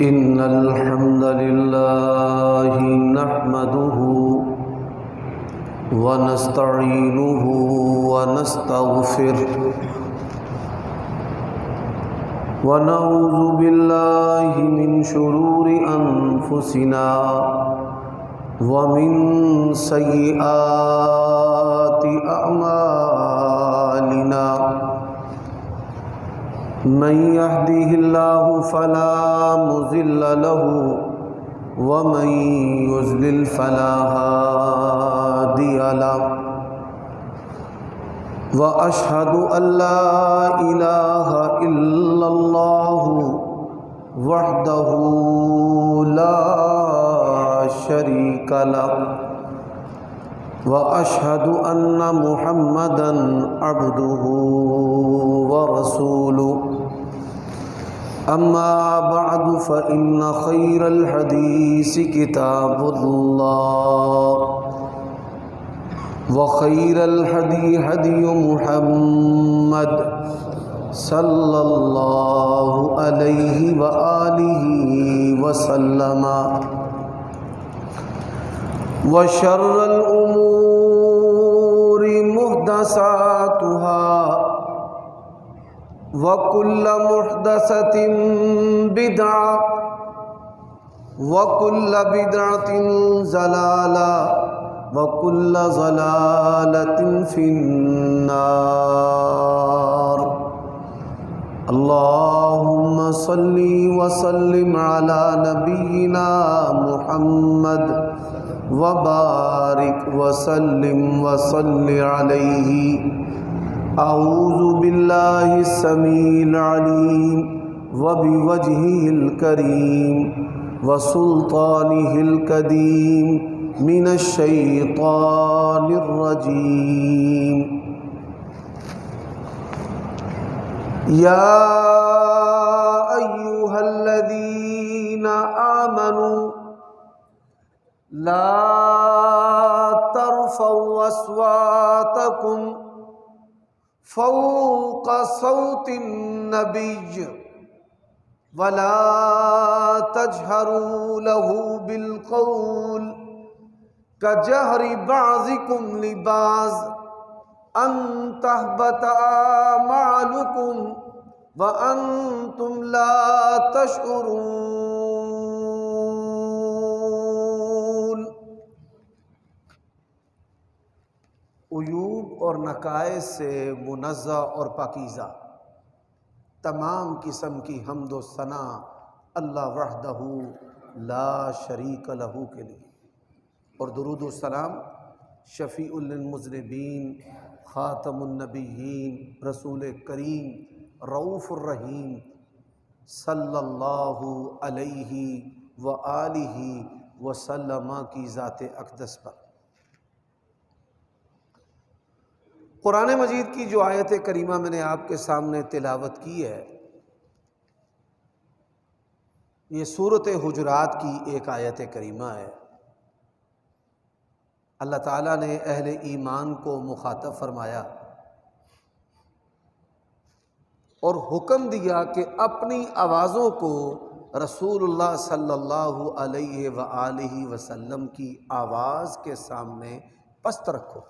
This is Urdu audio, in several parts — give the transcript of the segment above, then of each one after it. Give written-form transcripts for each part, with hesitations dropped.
إن الحمد لله نحمده ونستعينه ونستغفره ونعوذ بالله من شرور أنفسنا ومن سيئات أعمالنا من يهده الله فلا مضل له ومن يضلل فلا هادي له وأشهد أن لا إله إلا الله وحده لا شريك له وأشهد أن محمدًا عبده ورسوله أما بعد فإن خير الحديث كتاب الله وخير الهدي هدي محمد صلى الله عليه وآله وسلم وشر الأمور محدثاتها وكل محدثة بدعة وكل بدعة ضلالة وكل ضلالة في النار اللهم صل وسلم على نبينا محمد وبارك وسلم وصل عليه أعوذ بالله السميع العليم وبوجهه الكريم وسلطانه القديم من الشيطان الرجيم يا أيها الذين آمنوا لا ترفعوا أصواتكم فوق صوت النبي ولا تجهروا له بالقول كجهر بعضكم لبعض أن تهبط أعمالكم وأنتم لا تشعرون۔ عیوب اور نقائص سے منزہ اور پاکیزہ تمام قسم کی حمد و ثنا اللہ وحدہ لا شریک لہ کے لیے، اور درود و سلام شفیع للمذنبین خاتم النبیین رسول کریم رؤوف الرحیم صلی اللہ علیہ وآلہ وسلم کی ذات اقدس پر۔ قرآن مجید کی جو آیت کریمہ میں نے آپ کے سامنے تلاوت کی ہے، یہ سورۃ حجرات کی ایک آیت کریمہ ہے۔ اللہ تعالیٰ نے اہل ایمان کو مخاطب فرمایا اور حکم دیا کہ اپنی آوازوں کو رسول اللہ صلی اللہ علیہ وآلہ وسلم کی آواز کے سامنے پست رکھو۔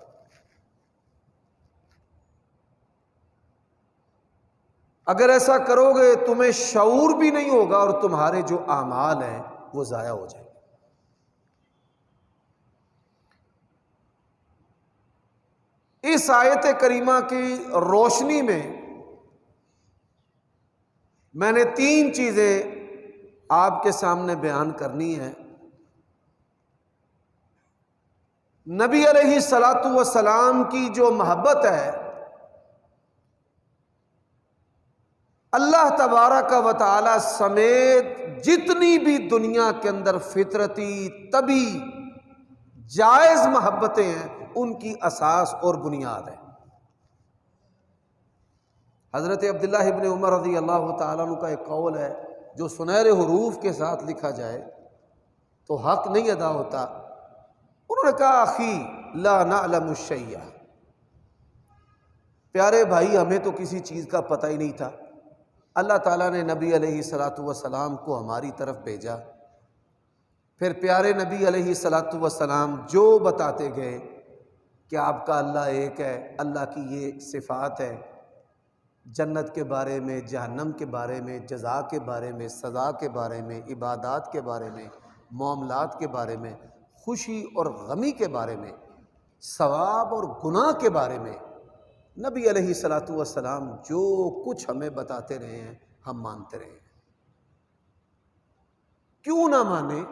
اگر ایسا کرو گے تمہیں شعور بھی نہیں ہوگا اور تمہارے جو اعمال ہیں وہ ضائع ہو جائیں گے۔ اس آیت کریمہ کی روشنی میں میں نے تین چیزیں آپ کے سامنے بیان کرنی ہیں۔ نبی علیہ الصلاۃ والسلام کی جو محبت ہے، اللہ تبارک و تعالی سمیت جتنی بھی دنیا کے اندر فطرتی طبی جائز محبتیں ہیں، ان کی اساس اور بنیاد ہے۔ حضرت عبداللہ ابن عمر رضی اللہ تعالیٰ عنہ کا ایک قول ہے جو سنہرے حروف کے ساتھ لکھا جائے تو حق نہیں ادا ہوتا۔ انہوں نے کہا اخی لا نعلم الشیء، پیارے بھائی ہمیں تو کسی چیز کا پتہ ہی نہیں تھا، اللہ تعالیٰ نے نبی علیہ الصلاۃ والسلام کو ہماری طرف بھیجا، پھر پیارے نبی علیہ الصلاۃ والسلام جو بتاتے گئے کہ آپ کا اللہ ایک ہے، اللہ کی یہ صفات ہے، جنت کے بارے میں، جہنم کے بارے میں، جزا کے بارے میں، سزا کے بارے میں، عبادات کے بارے میں، معاملات کے بارے میں، خوشی اور غمی کے بارے میں، ثواب اور گناہ کے بارے میں نبی علیہ الصلاۃ والسلام جو کچھ ہمیں بتاتے رہے ہیں ہم مانتے رہے ہیں۔ کیوں نہ مانیں؟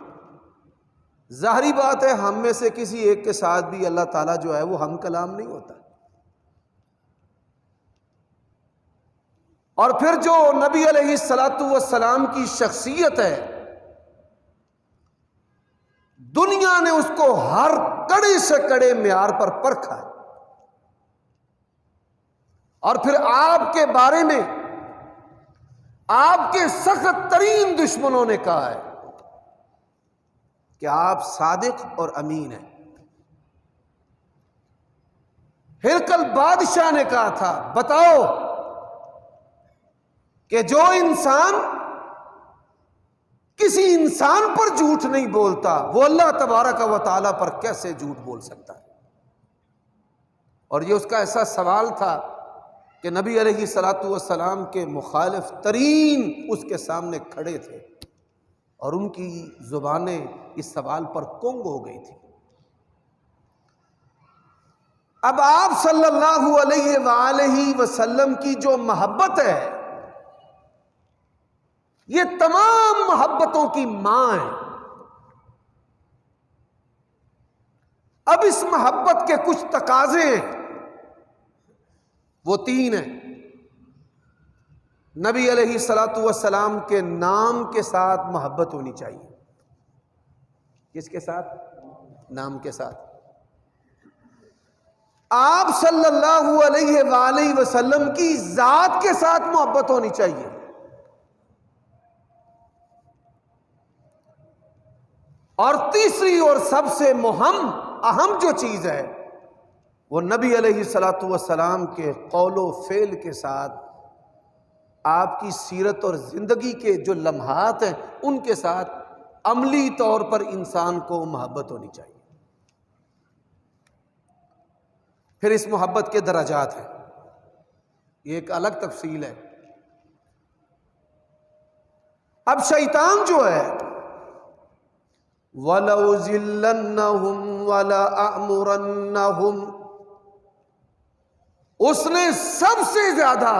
ظاہری بات ہے ہم میں سے کسی ایک کے ساتھ بھی اللہ تعالیٰ جو ہے وہ ہم کلام نہیں ہوتا۔ اور پھر جو نبی علیہ الصلاۃ والسلام کی شخصیت ہے، دنیا نے اس کو ہر کڑے سے کڑے معیار پر پرکھا ہے، اور پھر آپ کے بارے میں آپ کے سخت ترین دشمنوں نے کہا ہے کہ آپ صادق اور امین ہیں۔ ہرقل بادشاہ نے کہا تھا بتاؤ کہ جو انسان کسی انسان پر جھوٹ نہیں بولتا وہ اللہ تبارک و تعالیٰ پر کیسے جھوٹ بول سکتا ہے؟ اور یہ اس کا ایسا سوال تھا کہ نبی علیہ الصلاۃ والسلام کے مخالف ترین اس کے سامنے کھڑے تھے اور ان کی زبانیں اس سوال پر کونگ ہو گئی تھی۔ اب آپ صلی اللہ علیہ وآلہ وسلم کی جو محبت ہے یہ تمام محبتوں کی ماں ہے۔ اب اس محبت کے کچھ تقاضے ہیں، وہ تین ہیں۔ نبی علیہ الصلاۃ والسلام کے نام کے ساتھ محبت ہونی چاہیے۔ کس کے ساتھ؟ نام کے ساتھ۔ آپ صلی اللہ علیہ وآلہ وسلم کی ذات کے ساتھ محبت ہونی چاہیے۔ اور تیسری اور سب سے اہم جو چیز ہے وہ نبی علیہ الصلاۃ والسلام کے قول و فعل کے ساتھ، آپ کی سیرت اور زندگی کے جو لمحات ہیں ان کے ساتھ عملی طور پر انسان کو محبت ہونی چاہیے۔ پھر اس محبت کے درجات ہیں، یہ ایک الگ تفصیل ہے۔ اب شیطان جو ہے وَلَأُذِلَّنَّهُمْ وَلَأَأْمُرَنَّهُمْ، اس نے سب سے زیادہ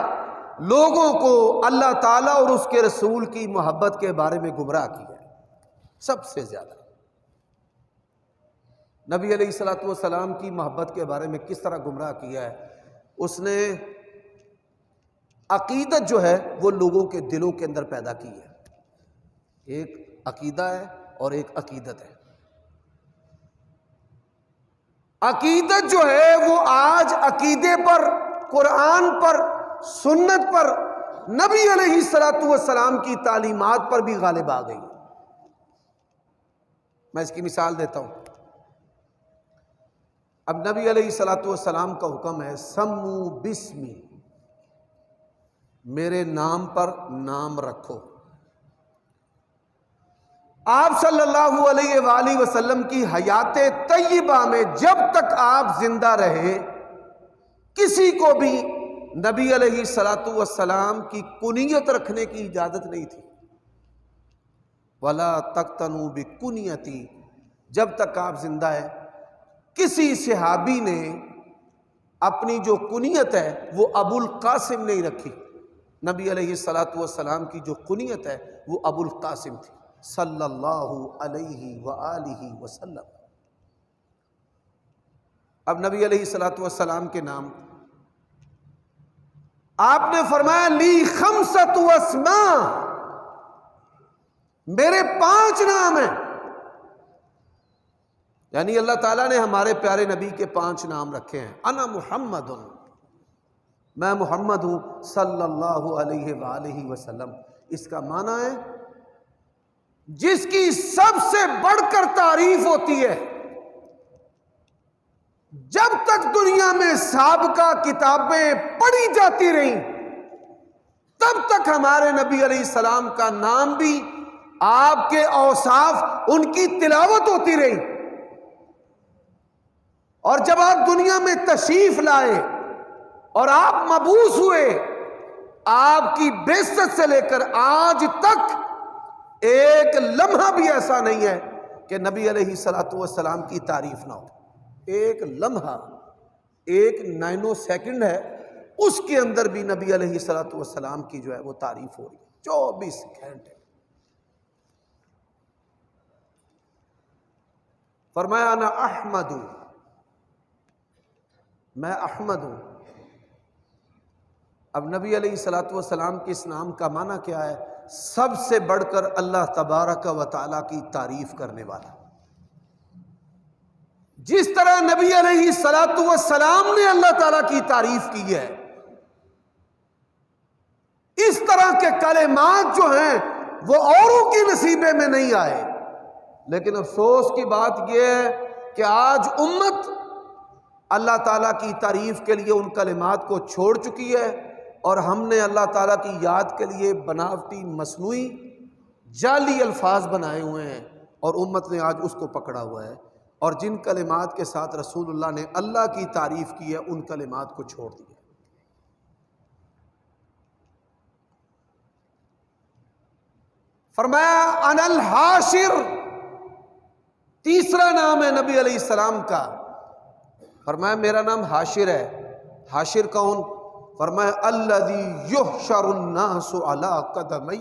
لوگوں کو اللہ تعالیٰ اور اس کے رسول کی محبت کے بارے میں گمراہ کیا ہے، سب سے زیادہ۔ نبی علیہ الصلاۃ والسلام کی محبت کے بارے میں کس طرح گمراہ کیا ہے؟ اس نے عقیدت جو ہے وہ لوگوں کے دلوں کے اندر پیدا کی ہے۔ ایک عقیدہ ہے اور ایک عقیدت ہے۔ عقیدت جو ہے وہ آج عقیدے پر، قرآن پر، سنت پر، نبی علیہ الصلاۃ والسلام کی تعلیمات پر بھی غالب آ گئی۔ میں اس کی مثال دیتا ہوں۔ اب نبی علیہ الصلاۃ والسلام کا حکم ہے سمو بسمی، میرے نام پر نام رکھو۔ آپ صلی اللہ علیہ وآلہ وسلم کی حیات طیبہ میں جب تک آپ زندہ رہے کسی کو بھی نبی علیہ الصلاۃ والسلام کی کنیت رکھنے کی اجازت نہیں تھی۔ وَلَا تَقْتَنُوا بِكُنْيَتِي، جب تک آپ زندہ ہیں کسی صحابی نے اپنی جو کنیت ہے وہ ابو القاسم نہیں رکھی۔ نبی علیہ الصلاۃ والسلام کی جو کنیت ہے وہ ابو القاسم تھی صلی اللہ علیہ وآلہ وسلم۔ اب نبی علیہ الصلاۃ والسلام کے نام آپ نے فرمایا لی خمسۃ اسماء، میرے 5 نام ہیں، یعنی اللہ تعالیٰ نے ہمارے پیارے نبی کے 5 نام رکھے ہیں۔ انا محمد، میں محمد ہوں صلی اللہ علیہ وآلہ وسلم۔ اس کا معنی ہے جس کی سب سے بڑھ کر تعریف ہوتی ہے۔ جب تک دنیا میں سابقہ کتابیں پڑھی جاتی رہیں تب تک ہمارے نبی علیہ السلام کا نام بھی، آپ کے اوصاف، ان کی تلاوت ہوتی رہی۔ اور جب آپ دنیا میں تشریف لائے اور آپ مبعوث ہوئے، آپ کی بعثت سے لے کر آج تک ایک لمحہ بھی ایسا نہیں ہے کہ نبی علیہ الصلوۃ والسلام کی تعریف نہ ہو۔ ایک لمحہ، ایک نینو سیکنڈ ہے، اس کے اندر بھی نبی علیہ الصلوۃ والسلام کی جو ہے وہ تعریف ہو رہی ہے، 24 گھنٹے۔ فرمایا انا احمد، میں احمد ہوں۔ اب نبی علیہ الصلوۃ والسلام کے اس نام کا معنی کیا ہے؟ سب سے بڑھ کر اللہ تبارک و تعالیٰ کی تعریف کرنے والا۔ جس طرح نبی علیہ الصلوۃ والسلام نے اللہ تعالیٰ کی تعریف کی ہے، اس طرح کے کلمات جو ہیں وہ اوروں کی نصیبے میں نہیں آئے۔ لیکن افسوس کی بات یہ ہے کہ آج امت اللہ تعالیٰ کی تعریف کے لیے ان کلمات کو چھوڑ چکی ہے، اور ہم نے اللہ تعالیٰ کی یاد کے لیے بناوٹی، مصنوعی، جعلی الفاظ بنائے ہوئے ہیں، اور امت نے آج اس کو پکڑا ہوا ہے، اور جن کلمات کے ساتھ رسول اللہ نے اللہ کی تعریف کی ہے ان کلمات کو چھوڑ دیا۔ فرمایا انا الحاشر، تیسرا نام ہے نبی علیہ السلام کا۔ فرمایا میرا نام حاشر ہے۔ حاشر کون؟ فرمایا الذی یحشر الناس علی قدمی،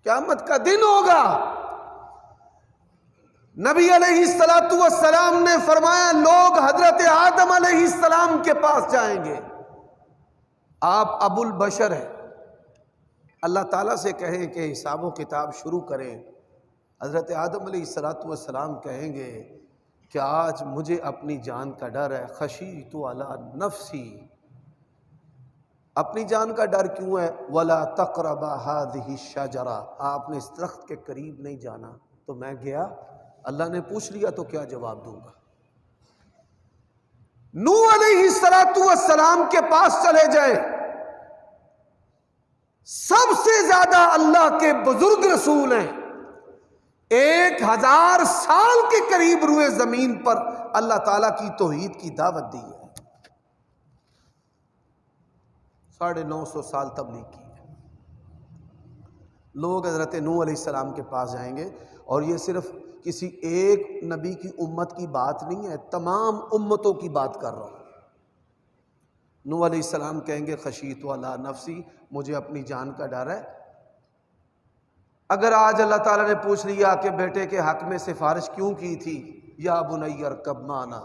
قیامت کا دن ہوگا، نبی علیہ الصلوۃ والسلام نے فرمایا لوگ حضرت آدم علیہ السلام کے پاس جائیں گے، آپ ابو البشر ہیں، اللہ تعالیٰ سے کہیں کہ حساب و کتاب شروع کریں۔ حضرت آدم علیہ الصلوۃ والسلام کہیں گے کہ آج مجھے اپنی جان کا ڈر ہے، خشیت علی نفسی، اپنی جان کا ڈر کیوں ہے؟ ولا تقربا هذه الشجرہ، آپ نے اس درخت کے قریب نہیں جانا۔ تو میں گیا، اللہ نے پوچھ لیا تو کیا جواب دوں گا؟ نوح علیہ الصلوۃ والسلام کے پاس چلے جائیں، سب سے زیادہ اللہ کے بزرگ رسول ہیں، 1000 سال کے قریب روئے زمین پر اللہ تعالیٰ کی توحید کی دعوت دی ہے، 950 سال تبلیغ کی ہے۔ لوگ حضرت نوح علیہ السلام کے پاس جائیں گے، اور یہ صرف کسی ایک نبی کی امت کی بات نہیں ہے، تمام امتوں کی بات کر رہا ہوں۔ نوح علیہ السلام کہیں گے خشیت علی نفسی، مجھے اپنی جان کا ڈر ہے۔ اگر آج اللہ تعالیٰ نے پوچھ لیا کہ بیٹے کے حق میں سفارش کیوں کی تھی، یا بنی ارکب معنا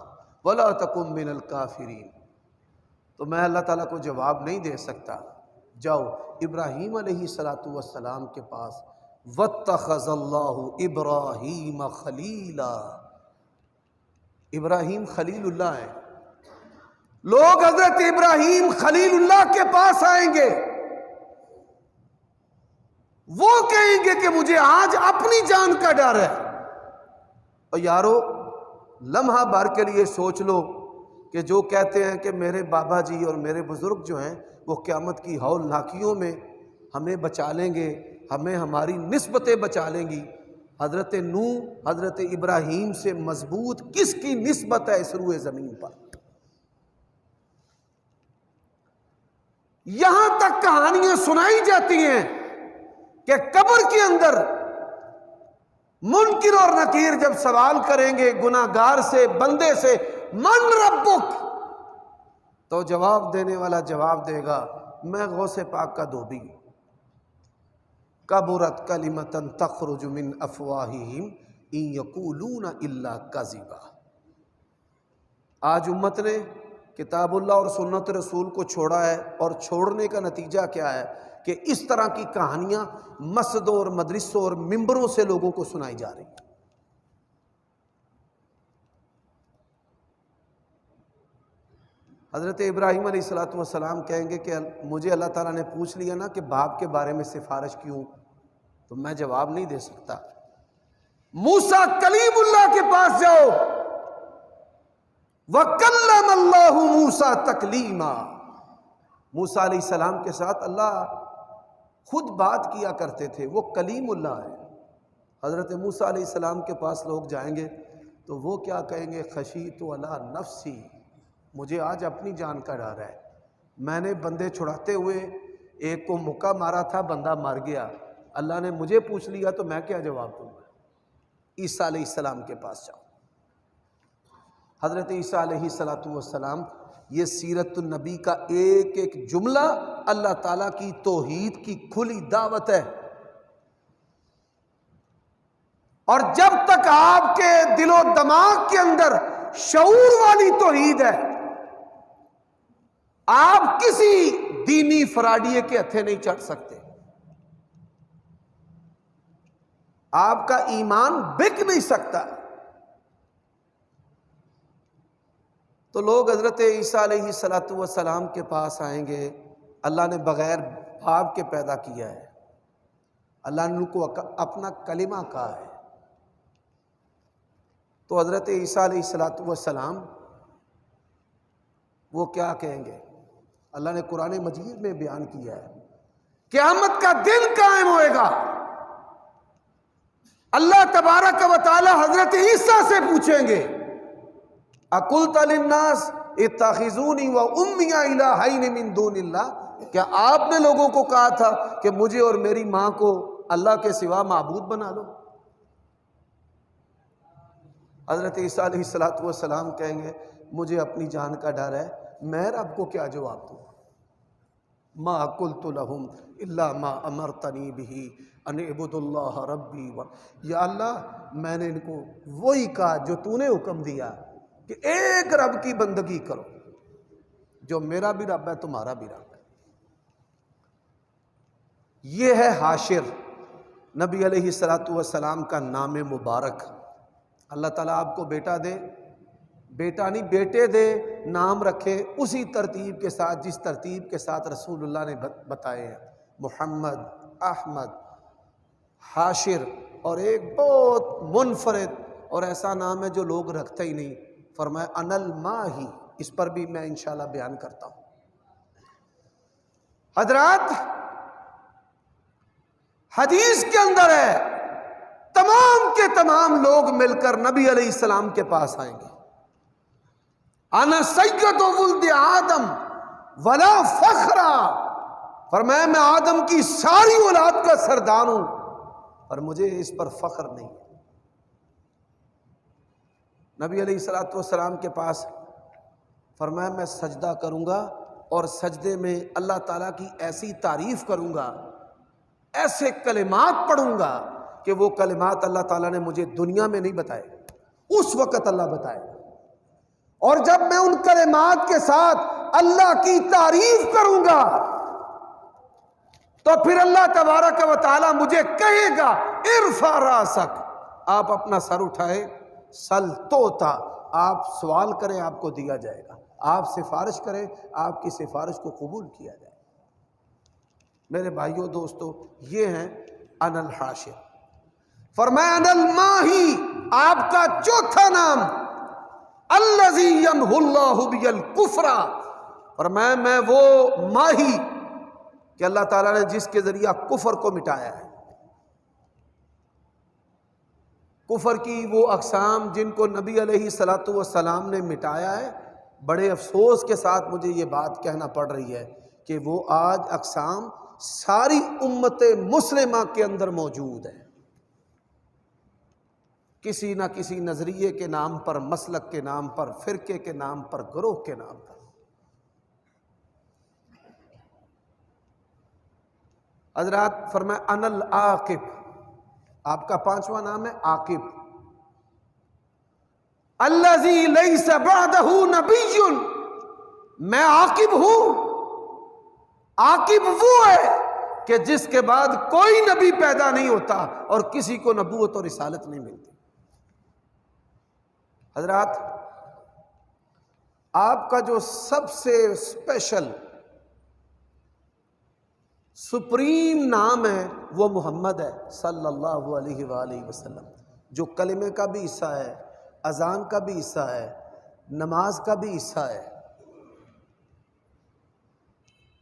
ولا تکن من الکافرین، تو میں اللہ تعالیٰ کو جواب نہیں دے سکتا۔ جاؤ ابراہیم علیہ الصلوۃ والسلام کے پاس، واتخذ اللہ ابراہیم خلیلا، ابراہیم خلیل اللہ ہیں۔ لوگ حضرت ابراہیم خلیل اللہ کے پاس آئیں گے، وہ کہیں گے کہ مجھے آج اپنی جان کا ڈر ہے۔ اور یارو لمحہ بھر کے لیے سوچ لو کہ جو کہتے ہیں کہ میرے بابا جی اور میرے بزرگ جو ہیں وہ قیامت کی ہولناکیوں میں ہمیں بچا لیں گے، ہمیں ہماری نسبتیں بچا لیں گی، حضرت نوح حضرت ابراہیم سے مضبوط کس کی نسبت ہے اس روئے زمین پر؟ یہاں تک کہانیاں سنائی جاتی ہیں کہ قبر کے اندر منکر اور نکیر جب سوال کریں گے گناہ گار سے، بندے سے، من ربک، تو جواب دینے والا جواب دے گا میں غوث پاک کا دھوبی ہوں۔ کبرت کلمۃ تخرج من افواہہم ان یقولون الا کذبا۔ آج امت نے کتاب اللہ اور سنت رسول کو چھوڑا ہے، اور چھوڑنے کا نتیجہ کیا ہے کہ اس طرح کی کہانیاں مسجدوں اور مدرسوں اور ممبروں سے لوگوں کو سنائی جا رہی ہیں۔ حضرت ابراہیم علیہ الصلوۃ والسلام کہیں گے کہ مجھے اللہ تعالیٰ نے پوچھ لیا نا کہ باپ کے بارے میں سفارش کیوں، تو میں جواب نہیں دے سکتا۔ موسیٰ کلیم اللہ کے پاس جاؤ، وَكَلَّمَ اللَّهُ مُوسَىٰ تَكْلِيمًا، موسیٰ علیہ السلام کے ساتھ اللہ خود بات کیا کرتے تھے، وہ کلیم اللہ ہے۔ حضرت موسیٰ علیہ السلام کے پاس لوگ جائیں گے تو وہ کیا کہیں گے؟ خشیت علی نفسی، مجھے آج اپنی جان کا ڈر ہے، میں نے بندے چھڑاتے ہوئے ایک کو مکہ مارا تھا، بندہ مر گیا، اللہ نے مجھے پوچھ لیا تو میں کیا جواب دوں گا؟ عیسیٰ علیہ السلام کے پاس جاؤ۔ حضرت عیسیٰ علیہ السلام، یہ سیرت النبی کا ایک ایک جملہ اللہ تعالیٰ کی توحید کی کھلی دعوت ہے، اور جب تک آپ کے دل و دماغ کے اندر شعور والی توحید ہے، آپ کسی دینی فراڈیے کے ہتھے نہیں چڑھ سکتے، آپ کا ایمان بک نہیں سکتا۔ تو لوگ حضرت عیسیٰ علیہ السلام کے پاس آئیں گے، اللہ نے بغیر باپ کے پیدا کیا ہے، اللہ نے ان کو اپنا کلمہ کہا ہے، تو حضرت عیسیٰ علیہ السلام وہ کیا کہیں گے؟ اللہ نے قرآن مجید میں بیان کیا ہے، قیامت کا دن قائم ہوئے گا، اللہ تبارک و تعالی حضرت عیسیٰ سے پوچھیں گے، اَقُلْتَ لِلنَّاسِ اتَّخِذُونِي وَأُمِّيَ إِلَٰهَيْنِ مِن دُونِ اللَّهِ، کیا آپ نے لوگوں کو کہا تھا کہ مجھے اور میری ماں کو اللہ کے سوا معبود بنا لو؟ حضرت عیسیٰ علیہ السلام کہیں گے مجھے اپنی جان کا ڈر ہے، میں رب کو کیا جواب دوں؟ ما قلت لهم الا ما امرتنی به ان اعبدوا اللہ ربی یا اللہ میں نے ان کو وہی کہا جو تو نے حکم دیا کہ ایک رب کی بندگی کرو، جو میرا بھی رب ہے تمہارا بھی رب ہے۔ یہ ہے حاشر، نبی علیہ السلام کا نام مبارک۔ اللہ تعالیٰ آپ کو بیٹا دے، بیٹا نہیں بیٹے دے، نام رکھے اسی ترتیب کے ساتھ جس ترتیب کے ساتھ رسول اللہ نے بتائے ہیں، محمد، احمد، حاشر، اور ایک بہت منفرد اور ایسا نام ہے جو لوگ رکھتے ہی نہیں، فرمایا ان الماہی، اس پر بھی میں انشاءاللہ بیان کرتا ہوں۔ حضرات حدیث کے اندر ہے تمام کے تمام لوگ مل کر نبی علیہ السلام کے پاس آئیں گے، انا سید ولد آدم ولا فخرا، فرمایا میں آدم کی ساری اولاد کا سردار ہوں اور مجھے اس پر فخر نہیں ہے۔ نبی علیہ السلام کے پاس فرمایا میں سجدہ کروں گا اور سجدے میں اللہ تعالیٰ کی ایسی تعریف کروں گا، ایسے کلمات پڑھوں گا کہ وہ کلمات اللہ تعالیٰ نے مجھے دنیا میں نہیں بتائے، اس وقت اللہ بتائے، اور جب میں ان کلمات کے ساتھ اللہ کی تعریف کروں گا تو پھر اللہ تبارک و تعالیٰ مجھے کہے گا ارفع راسک، آپ اپنا سر اٹھائے، سل توتا، آپ سوال کریں آپ کو دیا جائے گا، آپ سفارش کریں آپ کی سفارش کو قبول کیا جائے گا۔ میرے بھائیوں دوستو، یہ ہیں ان الحاشر۔ فرمایا ان الماہی، آپ کا چوتھا نام الذی یمحو اللہ بہ الکفر، فرمایا میں وہ ماہی کہ اللہ تعالیٰ نے جس کے ذریعہ کفر کو مٹایا ہے۔ کفر کی وہ اقسام جن کو نبی علیہ السلام نے مٹایا ہے، بڑے افسوس کے ساتھ مجھے یہ بات کہنا پڑ رہی ہے کہ وہ آج اقسام ساری امت مسلمہ کے اندر موجود ہے، کسی نہ کسی نظریے کے نام پر، مسلک کے نام پر، فرقے کے نام پر، گروہ کے نام پر۔ حضرات فرمایا ان العاقب، آپ کا پانچواں نام ہے عاقب، الذی لیس بعدہ نبی، میں عاقب ہوں۔ عاقب وہ ہے کہ جس کے بعد کوئی نبی پیدا نہیں ہوتا اور کسی کو نبوت اور رسالت نہیں ملتی۔ حضرات آپ کا جو سب سے اسپیشل سپریم نام ہے وہ محمد ہے صلی اللہ علیہ وآلہ وسلم، جو کلمے کا بھی حصہ ہے، اذان کا بھی حصہ ہے، نماز کا بھی حصہ ہے۔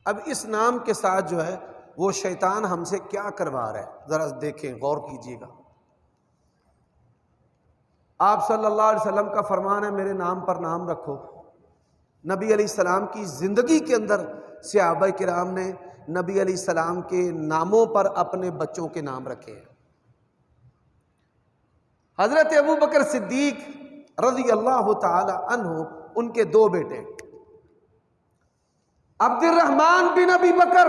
اب اس نام کے ساتھ جو ہے وہ شیطان ہم سے کیا کروا رہا ہے، ذرا دیکھیں، غور کیجیے گا۔ آپ صلی اللہ علیہ وسلم کا فرمان ہے میرے نام پر نام رکھو۔ نبی علیہ السلام کی زندگی کے اندر صحابہ کرام نے نبی علیہ السلام کے ناموں پر اپنے بچوں کے نام رکھے ہیں۔ حضرت ابو بکر صدیق رضی اللہ تعالی عنہ، ان کے دو بیٹے عبد الرحمن بن ابی بکر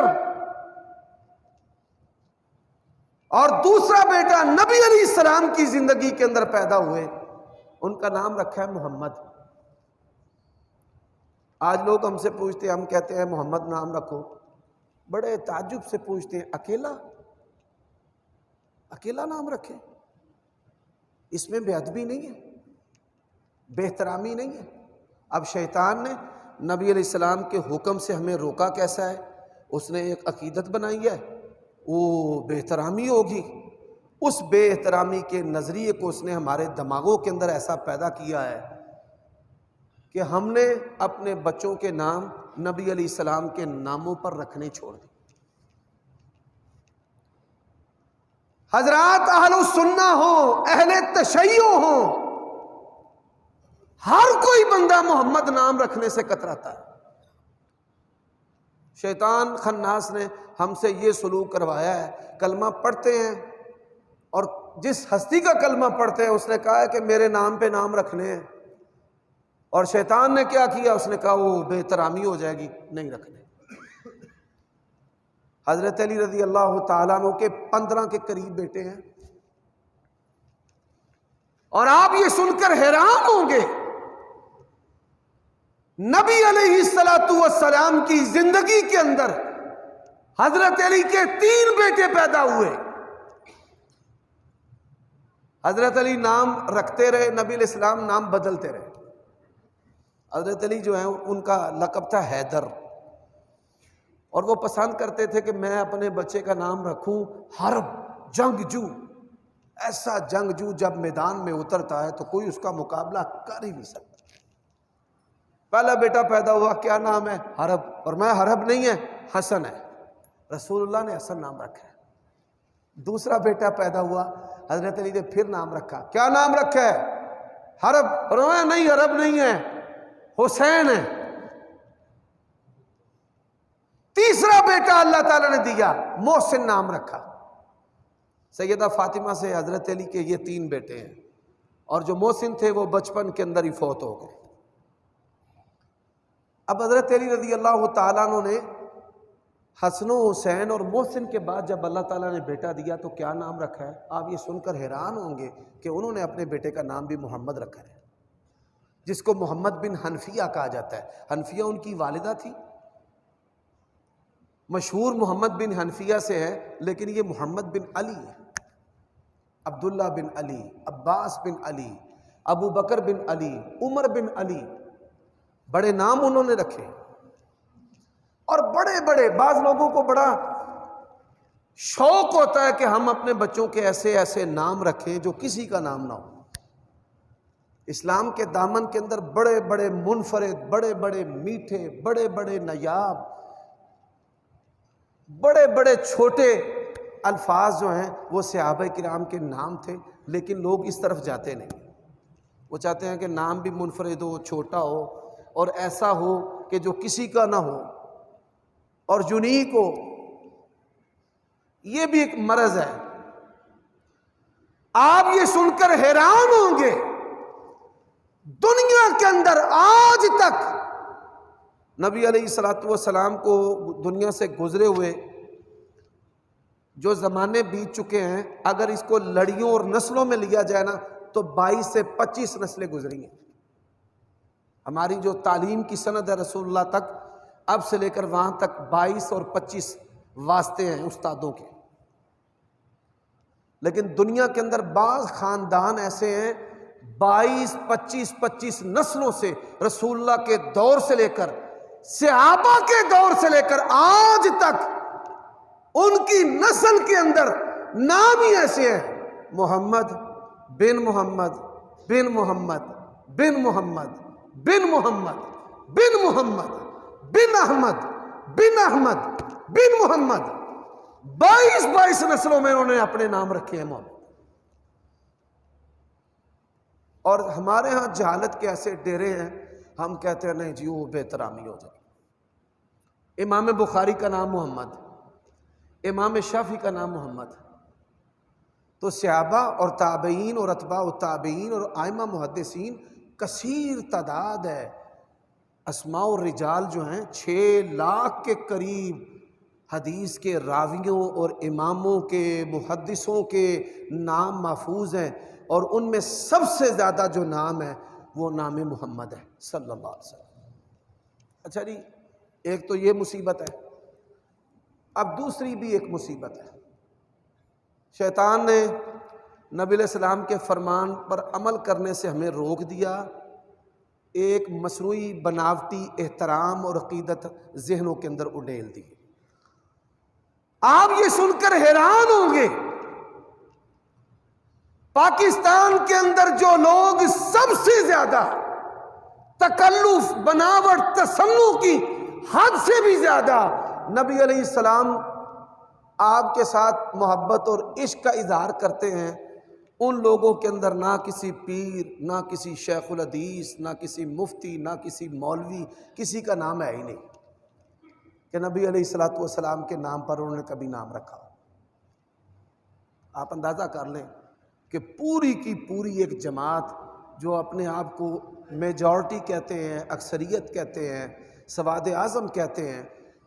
اور دوسرا بیٹا نبی علیہ السلام کی زندگی کے اندر پیدا ہوئے، ان کا نام رکھا ہے محمد۔ آج لوگ ہم سے پوچھتے ہیں، ہم کہتے ہیں محمد نام رکھو، بڑے تعجب سے پوچھتے ہیں اکیلا نام رکھے؟ اس میں بے ادبی نہیں ہے، بے احترامی نہیں ہے۔ اب شیطان نے نبی علیہ السلام کے حکم سے ہمیں روکا کیسا ہے؟ اس نے ایک عقیدت بنائی ہے، وہ بے احترامی ہوگی۔ اس بے احترامی کے نظریے کو اس نے ہمارے دماغوں کے اندر ایسا پیدا کیا ہے کہ ہم نے اپنے بچوں کے نام نبی علیہ السلام کے ناموں پر رکھنے چھوڑ دی۔ حضرات اہل السنہ ہوں، اہل تشیع ہوں، ہر کوئی بندہ محمد نام رکھنے سے کتراتا ہے۔ شیطان خناس نے ہم سے یہ سلوک کروایا ہے، کلمہ پڑھتے ہیں اور جس ہستی کا کلمہ پڑھتے ہیں اس نے کہا ہے کہ میرے نام پہ نام رکھنے ہیں، اور شیطان نے کیا کیا؟ اس نے کہا وہ بے احترامی ہو جائے گی، نہیں رکھنے۔ حضرت علی رضی اللہ تعالیٰ عنہ کے 15 کے قریب بیٹے ہیں، اور آپ یہ سن کر حیران ہوں گے، نبی علیہ السلام کی زندگی کے اندر حضرت علی کے 3 بیٹے پیدا ہوئے۔ حضرت علی نام رکھتے رہے، نبی علیہ السلام نام بدلتے رہے۔ حضرت علی جو ہیں ان کا لقب تھا حیدر، اور وہ پسند کرتے تھے کہ میں اپنے بچے کا نام رکھوں حرب، جنگجو۔ ایسا جنگجو جب میدان میں اترتا ہے تو کوئی اس کا مقابلہ کر ہی نہیں سکتا۔ پہلا بیٹا پیدا ہوا، کیا نام ہے؟ حرب، اور میں حرب نہیں ہے، حسن ہے، رسول اللہ نے حسن نام رکھا ہے۔ دوسرا بیٹا پیدا ہوا، حضرت علی نے پھر نام رکھا، کیا نام رکھا ہے؟ حرب، اور میں نہیں، حرب نہیں ہے، حسین ہے۔ تیسرا بیٹا اللہ تعالیٰ نے دیا، محسن نام رکھا۔ سیدہ فاطمہ سے حضرت علی کے یہ 3 بیٹے ہیں، اور جو محسن تھے وہ بچپن کے اندر ہی فوت ہو گئے۔ اب حضرت علی رضی اللہ تعالیٰ عنہ نے حسن و حسین اور محسن کے بعد جب اللہ تعالیٰ نے بیٹا دیا تو کیا نام رکھا ہے؟ آپ یہ سن کر حیران ہوں گے کہ انہوں نے اپنے بیٹے کا نام بھی محمد رکھا ہے، جس کو محمد بن حنفیہ کہا جاتا ہے۔ حنفیہ ان کی والدہ تھی، مشہور محمد بن حنفیہ سے ہے، لیکن یہ محمد بن علی ہے، عبداللہ بن علی، عباس بن علی، ابو بکر بن علی، عمر بن علی، بڑے نام انہوں نے رکھے۔ اور بڑے بڑے، بعض لوگوں کو بڑا شوق ہوتا ہے کہ ہم اپنے بچوں کے ایسے ایسے نام رکھیں جو کسی کا نام نہ ہو۔ اسلام کے دامن کے اندر بڑے بڑے منفرد، بڑے بڑے میٹھے، بڑے بڑے نایاب، بڑے بڑے چھوٹے الفاظ جو ہیں وہ صحابہ کرام کے نام تھے، لیکن لوگ اس طرف جاتے نہیں۔ وہ چاہتے ہیں کہ نام بھی منفرد ہو، چھوٹا ہو، اور ایسا ہو کہ جو کسی کا نہ ہو اور یونیک ہو۔ یہ بھی ایک مرض ہے۔ آپ یہ سن کر حیران ہوں گے، دنیا کے اندر آج تک نبی علیہ الصلوۃ والسلام کو دنیا سے گزرے ہوئے جو زمانے بیت چکے ہیں، اگر اس کو لڑیوں اور نسلوں میں لیا جائے نا تو 22 سے 25 نسلیں گزری ہیں۔ ہماری جو تعلیم کی سند ہے رسول اللہ تک، اب سے لے کر وہاں تک 22 اور 25 واسطے ہیں استادوں کے۔ لیکن دنیا کے اندر بعض خاندان ایسے ہیں 22-25 نسلوں سے، رسول اللہ کے دور سے لے کر، صحابہ کے دور سے لے کر آج تک ان کی نسل کے اندر نام ہی ایسے ہیں، محمد بن محمد بن محمد بن محمد بن محمد بن محمد بن احمد بن احمد بن محمد، 22 نسلوں میں انہوں نے اپنے نام رکھے ہیں محمد۔ اور ہمارے ہاں جہالت کے ایسے ڈیرے ہیں، ہم کہتے ہیں نہیں جی وہ بے احترامی ہو جائے۔ امام بخاری کا نام محمد، امام شافعی کا نام محمد، تو صحابہ اور تابعین اور اتباع التابعین اور ائمہ محدثین کثیر تعداد ہے۔ اسماء الرجال جو ہیں 6 لاکھ کے قریب حدیث کے راویوں اور اماموں کے محدثوں کے نام محفوظ ہیں، اور ان میں سب سے زیادہ جو نام ہے وہ نام محمد ہے صلی اللہ علیہ وسلم۔ اچھا جی، ایک تو یہ مصیبت ہے، اب دوسری بھی ایک مصیبت ہے۔ شیطان نے نبی علیہ السلام کے فرمان پر عمل کرنے سے ہمیں روک دیا، ایک مصنوعی بناوٹی احترام اور عقیدت ذہنوں کے اندر اڈیل دی۔ آپ یہ سن کر حیران ہوں گے، پاکستان کے اندر جو لوگ سب سے زیادہ تکلف، بناوٹ، تصنع کی حد سے بھی زیادہ نبی علیہ السلام آپ کے ساتھ محبت اور عشق کا اظہار کرتے ہیں، ان لوگوں کے اندر نہ کسی پیر، نہ کسی شیخ الحدیث، نہ کسی مفتی، نہ کسی مولوی، کسی کا نام ہے ہی نہیں کہ نبی علیہ الصلوۃ والسلام کے نام پر انہوں نے کبھی نام رکھا۔ آپ اندازہ کر لیں کہ پوری کی پوری ایک جماعت جو اپنے آپ کو میجورٹی کہتے ہیں، اکثریت کہتے ہیں، سواد اعظم کہتے ہیں،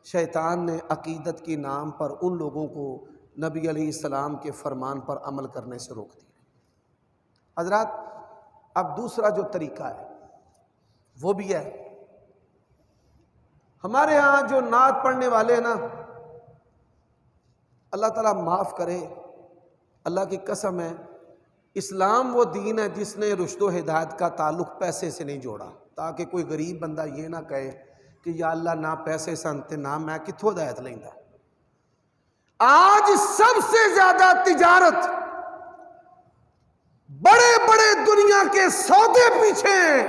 شیطان نے عقیدت کے نام پر ان لوگوں کو نبی علیہ السلام کے فرمان پر عمل کرنے سے روک دیا۔ حضرات، اب دوسرا جو طریقہ ہے وہ بھی ہے، ہمارے ہاں جو نعت پڑھنے والے ہیں نا، اللہ تعالیٰ معاف کرے، اللہ کی قسم ہے، اسلام وہ دین ہے جس نے رشد و ہدایت کا تعلق پیسے سے نہیں جوڑا، تاکہ کوئی غریب بندہ یہ نہ کہے کہ یا اللہ نہ پیسے سنتے نہ میں کتھوں ہدایت لیندا۔ آج سب سے زیادہ تجارت بڑے بڑے دنیا کے سودے پیچھے ہیں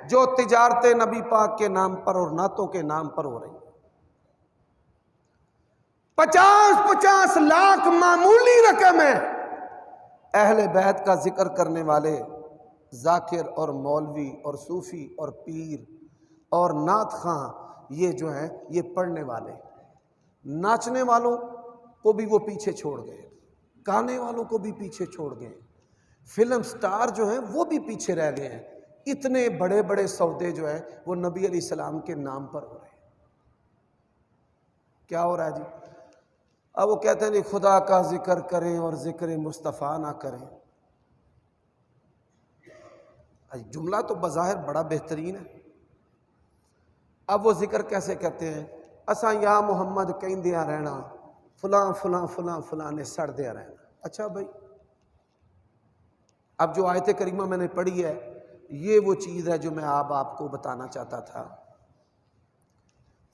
جو تجارتیں نبی پاک کے نام پر اور نعتوں کے نام پر ہو رہی ہیں۔ 50 لاکھ معمولی رقم ہے، اہل بیت کا ذکر کرنے والے ذاکر اور مولوی اور صوفی اور پیر اور نعت خواں یہ جو ہیں یہ پڑھنے والے، ناچنے والوں کو بھی وہ پیچھے چھوڑ گئے، گانے والوں کو بھی پیچھے چھوڑ گئے، فلم سٹار جو ہیں وہ بھی پیچھے رہ گئے ہیں۔ اتنے بڑے بڑے سودے جو ہیں وہ نبی علیہ السلام کے نام پر ہو رہے ہیں۔ کیا ہو رہا ہے جی؟ اب وہ کہتے ہیں نہیں خدا کا ذکر کریں اور ذکر مصطفیٰ نہ کریں۔ جملہ تو بظاہر بڑا بہترین ہے، اب وہ ذکر کیسے کہتے ہیں؟ اساں یا محمد کہندیاں رہنا، فلاں فلاں فلاں فلاں نے سڑ دیا رہنا۔ اچھا بھائی، اب جو آیت کریمہ میں نے پڑھی ہے یہ وہ چیز ہے جو میں آپ کو بتانا چاہتا تھا۔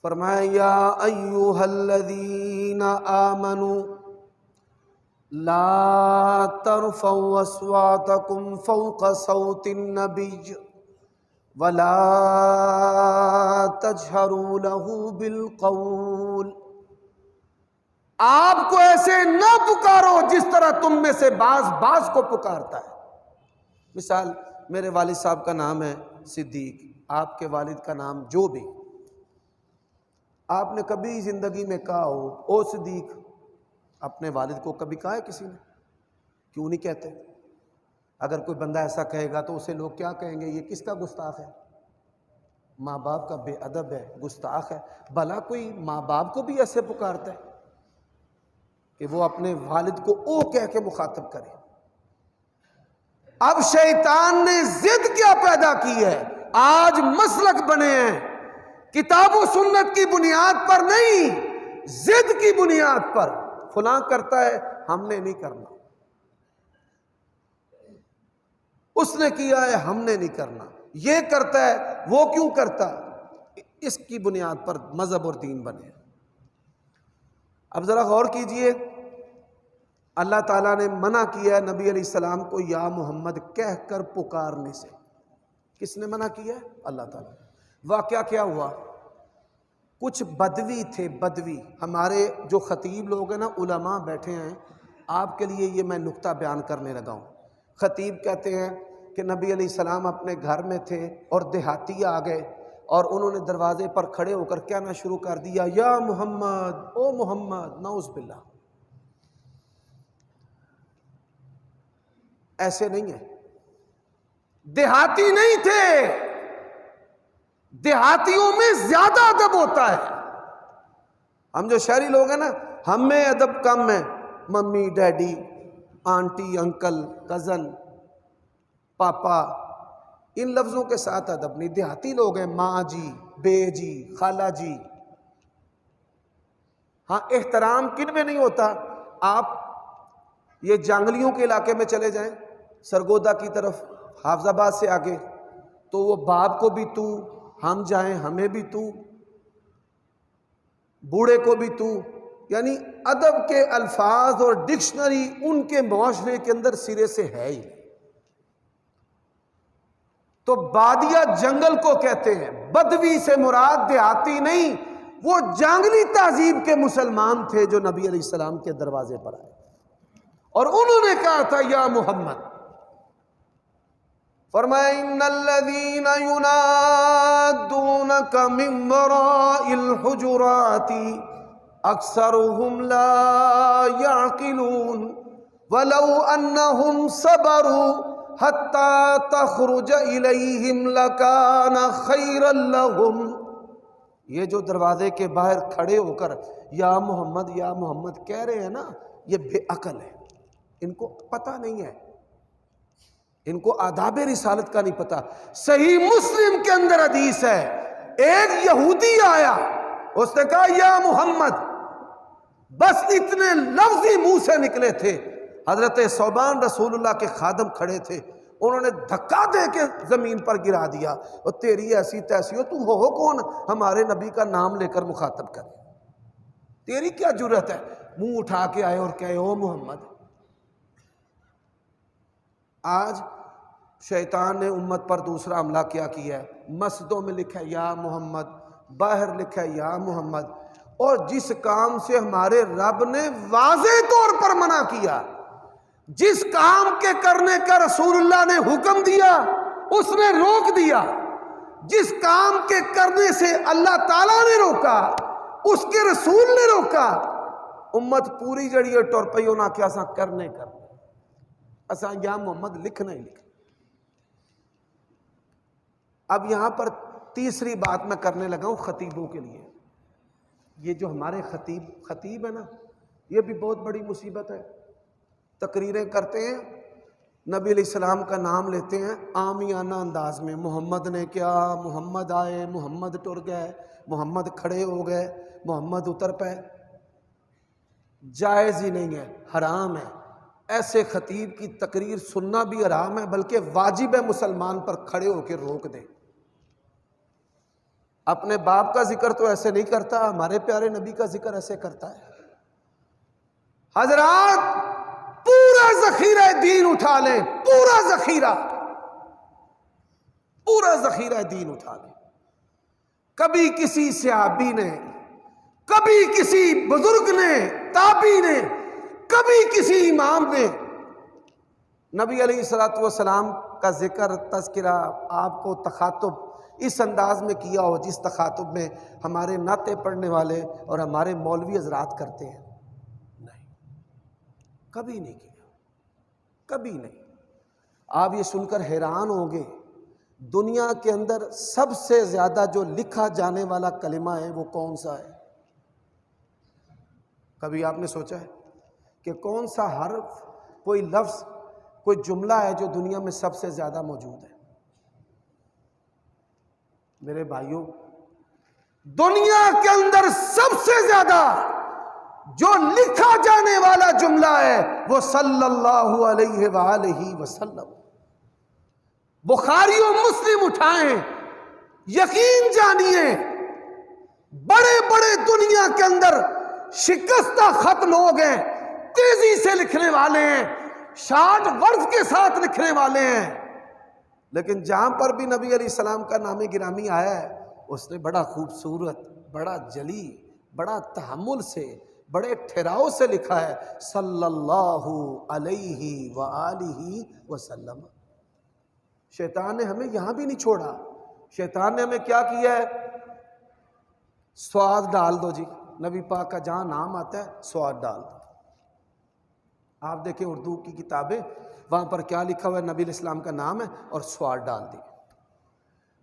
فرمایا یا ایھا الذین آمنوا لا ترفعوا اصواتکم فوق صوت النبی ولا تجہروا لہ بالقول، آپ کو ایسے نہ پکارو جس طرح تم میں سے بعض کو پکارتا ہے۔ مثال، میرے والد صاحب کا نام ہے صدیق، آپ کے والد کا نام جو بھی، آپ نے کبھی زندگی میں کہا ہو او صدیق؟ اپنے والد کو کبھی کہا ہے کسی نے؟ کیوں نہیں کہتے؟ اگر کوئی بندہ ایسا کہے گا تو اسے لوگ کیا کہیں گے؟ یہ کس کا گستاخ ہے؟ ماں باپ کا بے ادب ہے، گستاخ ہے۔ بھلا کوئی ماں باپ کو بھی ایسے پکارتا ہے کہ وہ اپنے والد کو او کہہ کے مخاطب کرے؟ اب شیطان نے ضد کیا پیدا کی ہے؟ آج مسلک بنے ہیں کتاب و سنت کی بنیاد پر نہیں، ضد کی بنیاد پر۔ فلاں کرتا ہے ہم نے نہیں کرنا، اس نے کیا ہے ہم نے نہیں کرنا، یہ کرتا ہے وہ کیوں کرتا، اس کی بنیاد پر مذہب اور دین بنے۔ اب ذرا غور کیجئے، اللہ تعالیٰ نے منع کیا ہے نبی علیہ السلام کو یا محمد کہہ کر پکارنے سے۔ کس نے منع کیا ہے؟ اللہ تعالیٰ۔ واقعہ کیا ہوا؟ کچھ بدوی تھے، بدوی ہمارے جو خطیب لوگ ہیں نا، علماء بیٹھے ہیں، آپ کے لیے یہ میں نقطہ بیان کرنے لگا ہوں۔ خطیب کہتے ہیں کہ نبی علیہ السلام اپنے گھر میں تھے اور دیہاتی آ گئے اور انہوں نے دروازے پر کھڑے ہو کر کہنا شروع کر دیا، یا محمد، او محمد، نعوذ باللہ۔ ایسے نہیں ہے، دیہاتی نہیں تھے، دیہاتیوں میں زیادہ ادب ہوتا ہے۔ ہم جو شہری لوگ ہیں نا، ہم میں ادب کم ہے، mummy daddy, aunty uncle cousin papa, ان لفظوں کے ساتھ ادب نہیں۔ دیہاتی لوگ ہیں ماں جی، بے جی، خالہ جی۔ ہاں، احترام کن میں نہیں ہوتا؟ آپ یہ جانگلیوں کے علاقے میں چلے جائیں، سرگودا کی طرف، حافظ آباد سے آگے، تو وہ باپ کو بھی تو، ہم جائیں ہمیں بھی تو، بوڑھے کو بھی تو، یعنی ادب کے الفاظ اور ڈکشنری ان کے معاشرے کے اندر سرے سے ہے ہی۔ تو بادیہ جنگل کو کہتے ہیں، بدوی سے مراد دیہاتی نہیں، وہ جنگلی تہذیب کے مسلمان تھے جو نبی علیہ السلام کے دروازے پر آئے اور انہوں نے کہا تھا یا محمد۔ فرمایا ان الذین ینادونک من وراء الحجرات اکثرهم لا يعقلون ولو انہم صبروا حتی تخرج الیہم لکان خیرا لہم۔ یہ جو دروازے کے باہر کھڑے ہو کر یا محمد یا محمد کہہ رہے ہیں نا، یہ بے عقل ہے، ان کو پتہ نہیں ہے، ان کو آداب رسالت کا نہیں پتا۔ صحیح مسلم کے اندر حدیث ہے، ایک یہودی آیا، اس نے کہا یا محمد، بس اتنے لفظ ہی منہ سے نکلے تھے، حضرت ثوبان رسول اللہ کے خادم کھڑے تھے، انہوں نے دھکا دے کے زمین پر گرا دیا، اور تیری ایسی تیسی ہو، تو ہو کون ہمارے نبی کا نام لے کر مخاطب کرے؟ تیری کیا جرت ہے؟ منہ اٹھا کے آئے اور کہے او محمد۔ آج شیطان نے امت پر دوسرا حملہ کیا ہے، مسجدوں میں لکھا ہے یا محمد، باہر لکھا ہے یا محمد، اور جس کام سے ہمارے رب نے واضح طور پر منع کیا، جس کام کے کرنے کا رسول اللہ نے حکم دیا اس نے روک دیا، جس کام کے کرنے سے اللہ تعالیٰ نے روکا اس کے رسول نے روکا، امت پوری جڑی ہے ٹر پئی ہونا کہ اساں کرنے اساں یا محمد لکھنا ہی لکھنا۔ اب یہاں پر تیسری بات میں کرنے لگا ہوں خطیبوں کے لیے۔ یہ جو ہمارے خطیب ہے نا، یہ بھی بہت بڑی مصیبت ہے۔ تقریریں کرتے ہیں، نبی علیہ السلام کا نام لیتے ہیں عامیانہ انداز میں، محمد نے کیا، محمد آئے، محمد ٹر گئے، محمد کھڑے ہو گئے، محمد اتر پے۔ جائز ہی نہیں ہے، حرام ہے۔ ایسے خطیب کی تقریر سننا بھی حرام ہے، بلکہ واجب ہے مسلمان پر کھڑے ہو کے روک دے۔ اپنے باپ کا ذکر تو ایسے نہیں کرتا، ہمارے پیارے نبی کا ذکر ایسے کرتا ہے۔ حضرات پورا ذخیرہ دین اٹھا لیں، پورا ذخیرہ دین اٹھا لیں۔ کبھی کسی صحابی نے، کبھی کسی بزرگ نے، تابعی نے، کبھی کسی امام نے نبی علیہ الصلوۃ والسلام کا ذکر، تذکرہ، آپ کو تخاطب اس انداز میں کیا ہو جس تخاطب میں ہمارے نعتیں پڑھنے والے اور ہمارے مولوی حضرات کرتے ہیں؟ نہیں، کبھی نہیں کیا، کبھی نہیں۔ آپ یہ سن کر حیران ہوں گے، دنیا کے اندر سب سے زیادہ جو لکھا جانے والا کلمہ ہے وہ کون سا ہے؟ کبھی آپ نے سوچا ہے کہ کون سا حرف، کوئی لفظ، کوئی جملہ ہے جو دنیا میں سب سے زیادہ موجود ہے؟ میرے بھائیوں، دنیا کے اندر سب سے زیادہ جو لکھا جانے والا جملہ ہے وہ صلی اللہ علیہ وآلہ وسلم۔ بخاری و مسلم اٹھائیں، یقین جانیے بڑے بڑے دنیا کے اندر شکستہ خط لوگ ہیں، تیزی سے لکھنے والے ہیں، شارٹ ورڈ کے ساتھ لکھنے والے ہیں، لیکن جہاں پر بھی نبی علیہ السلام کا نام گرامی آیا ہے اس نے بڑا خوبصورت بڑا جلی، بڑا تحمل سے، بڑے ٹھہراؤ سے لکھا ہے صلی اللہ علیہ وآلہ وسلم۔ شیطان نے ہمیں یہاں بھی نہیں چھوڑا، شیطان نے ہمیں کیا کیا ہے؟ سواد ڈال دو جی، نبی پاک کا جہاں نام آتا ہے سواد ڈال دو۔ آپ دیکھیں اردو کی کتابیں، وہاں پر کیا لکھا ہوا ہے؟ نبی علیہ السلام کا نام ہے اور سواد ڈال دی۔